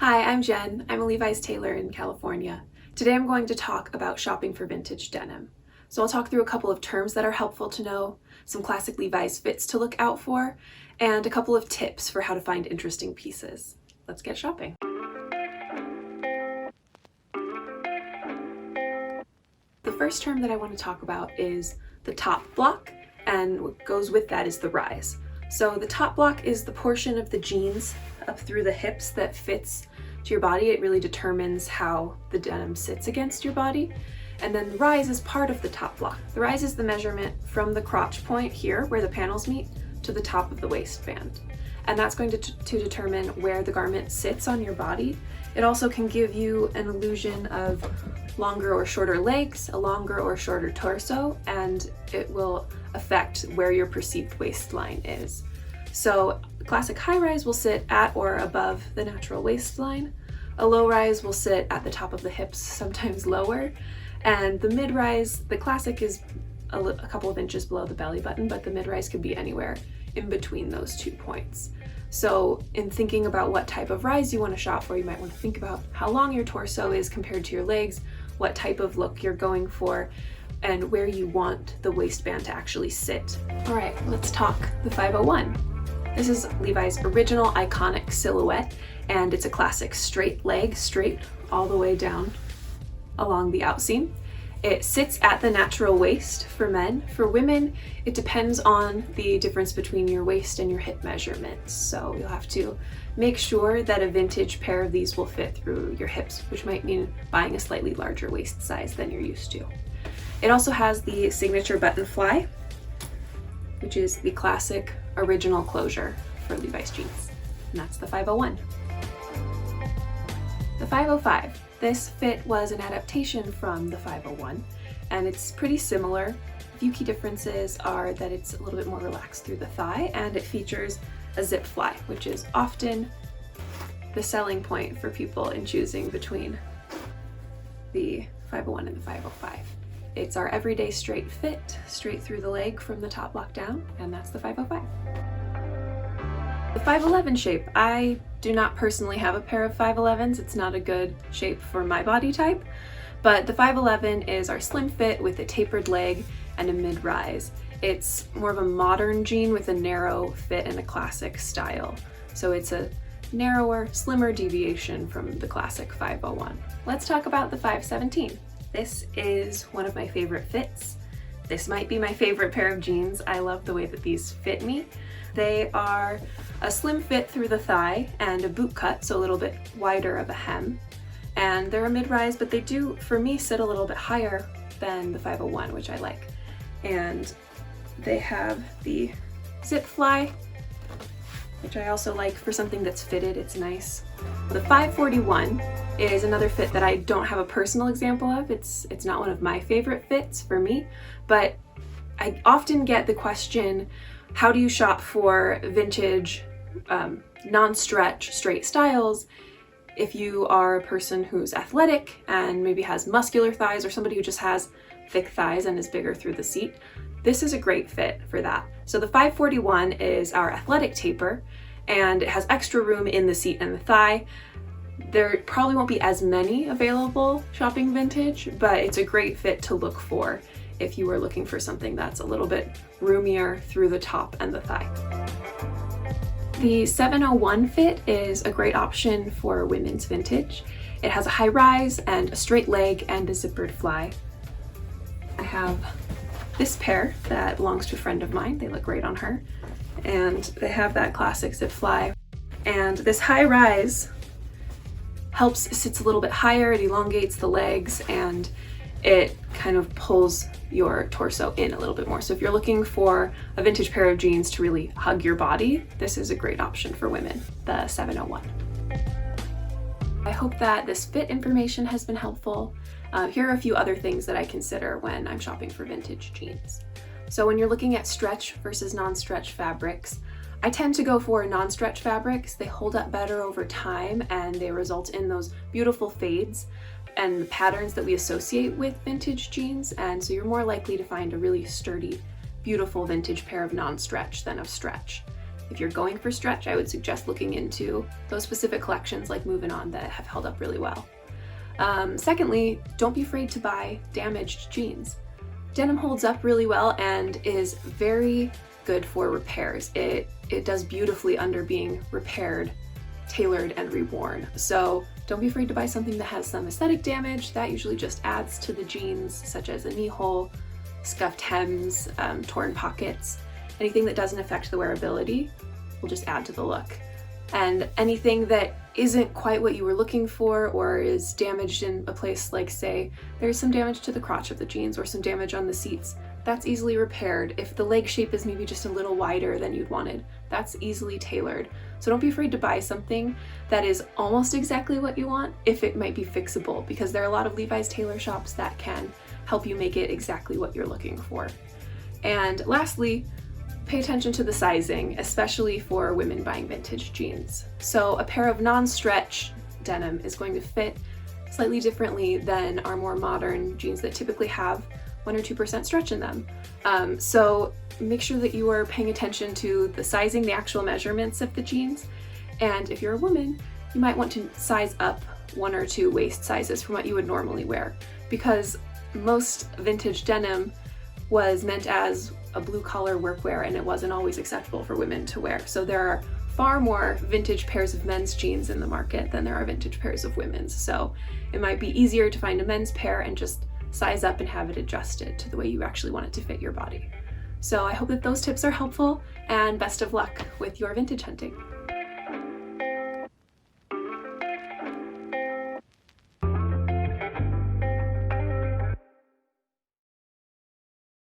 Hi, I'm Jen. I'm a Levi's tailor in California. Today I'm going to talk about shopping for vintage denim. So I'll talk through a couple of terms that are helpful to know, some classic Levi's fits to look out for, and a couple of tips for how to find interesting pieces. Let's get shopping. The first term that I want to talk about is the top block, and what goes with that is the rise. So the top block is the portion of the jeans up through the hips that fits to your body. It really determines how the denim sits against your body. And then the rise is part of the top block. The rise is the measurement from the crotch point here, where the panels meet, to the top of the waistband. And that's going to determine where the garment sits on your body. It also can give you an illusion of longer or shorter legs, a longer or shorter torso, and it will affect where your perceived waistline is. So the classic high rise will sit at or above the natural waistline. A low rise will sit at the top of the hips, sometimes lower. And the mid rise, the classic is a couple of inches below the belly button, but the mid rise could be anywhere in between those 2 points. So in thinking about what type of rise you want to shop for, you might want to think about how long your torso is compared to your legs, what type of look you're going for, and where you want the waistband to actually sit. All right, let's talk the 501. This is Levi's original iconic silhouette, and it's a classic straight leg, straight all the way down along the outseam. It sits at the natural waist for men. For women, it depends on the difference between your waist and your hip measurements. So you'll have to make sure that a vintage pair of these will fit through your hips, which might mean buying a slightly larger waist size than you're used to. It also has the signature button fly, which is the classic original closure for Levi's jeans, and that's the 501. The 505. This fit was an adaptation from the 501, and it's pretty similar. A few key differences are that it's a little bit more relaxed through the thigh, and it features a zip fly, which is often the selling point for people in choosing between the 501 and the 505. It's our everyday straight fit, straight through the leg from the top block down, and that's the 505. The 511 shape. I do not personally have a pair of 511s. It's not a good shape for my body type, but the 511 is our slim fit with a tapered leg and a mid-rise. It's more of a modern jean with a narrow fit and a classic style. So it's a narrower, slimmer deviation from the classic 501. Let's talk about the 517. This is one of my favorite fits. This might be my favorite pair of jeans. I love the way that these fit me. They are a slim fit through the thigh and a boot cut, so a little bit wider of a hem. And they're a mid-rise, but they do, for me, sit a little bit higher than the 501, which I like. And they have the zip fly, which I also like for something that's fitted. It's nice. The 541 is another fit that I don't have a personal example of. It's not one of my favorite fits for me, but I often get the question, how do you shop for vintage, non-stretch, straight styles if you are a person who's athletic and maybe has muscular thighs, or somebody who just has thick thighs and is bigger through the seat? This is a great fit for that. So the 541 is our athletic taper, and it has extra room in the seat and the thigh. There probably won't be as many available shopping vintage, but it's a great fit to look for if you were looking for something that's a little bit roomier through the top and the thigh. The 701 fit is a great option for women's vintage. It has a high rise and a straight leg and a zippered fly. I have this pair that belongs to a friend of mine. They look great on her. And they have that classic zip fly. And this high rise sits a little bit higher, it elongates the legs, and it kind of pulls your torso in a little bit more. So if you're looking for a vintage pair of jeans to really hug your body, this is a great option for women, the 701. I hope that this fit information has been helpful. Here are a few other things that I consider when I'm shopping for vintage jeans. So when you're looking at stretch versus non-stretch fabrics, I tend to go for non-stretch fabrics. They hold up better over time, and they result in those beautiful fades and patterns that we associate with vintage jeans, and so you're more likely to find a really sturdy, beautiful vintage pair of non-stretch than of stretch. If you're going for stretch, I would suggest looking into those specific collections like Moving On that have held up really well. Secondly, don't be afraid to buy damaged jeans. Denim holds up really well and is very good for repairs. It does beautifully under being repaired, tailored, and reworn. So don't be afraid to buy something that has some aesthetic damage. That usually just adds to the jeans, such as a knee hole, scuffed hems, torn pockets. Anything that doesn't affect the wearability will just add to the look. And anything that isn't quite what you were looking for or is damaged in a place like, say, there's some damage to the crotch of the jeans or some damage on the seats, that's easily repaired. If the leg shape is maybe just a little wider than you'd wanted, that's easily tailored. So don't be afraid to buy something that is almost exactly what you want if it might be fixable, because there are a lot of Levi's tailor shops that can help you make it exactly what you're looking for. And lastly, pay attention to the sizing, especially for women buying vintage jeans. So a pair of non-stretch denim is going to fit slightly differently than our more modern jeans that typically have 1 or 2% stretch in them. So make sure that you are paying attention to the sizing, the actual measurements of the jeans. And if you're a woman, you might want to size up 1 or 2 waist sizes from what you would normally wear, because most vintage denim was meant as a blue-collar workwear and it wasn't always acceptable for women to wear. So there are far more vintage pairs of men's jeans in the market than there are vintage pairs of women's. So it might be easier to find a men's pair and just size up and have it adjusted to the way you actually want it to fit your body. So I hope that those tips are helpful, and best of luck with your vintage hunting.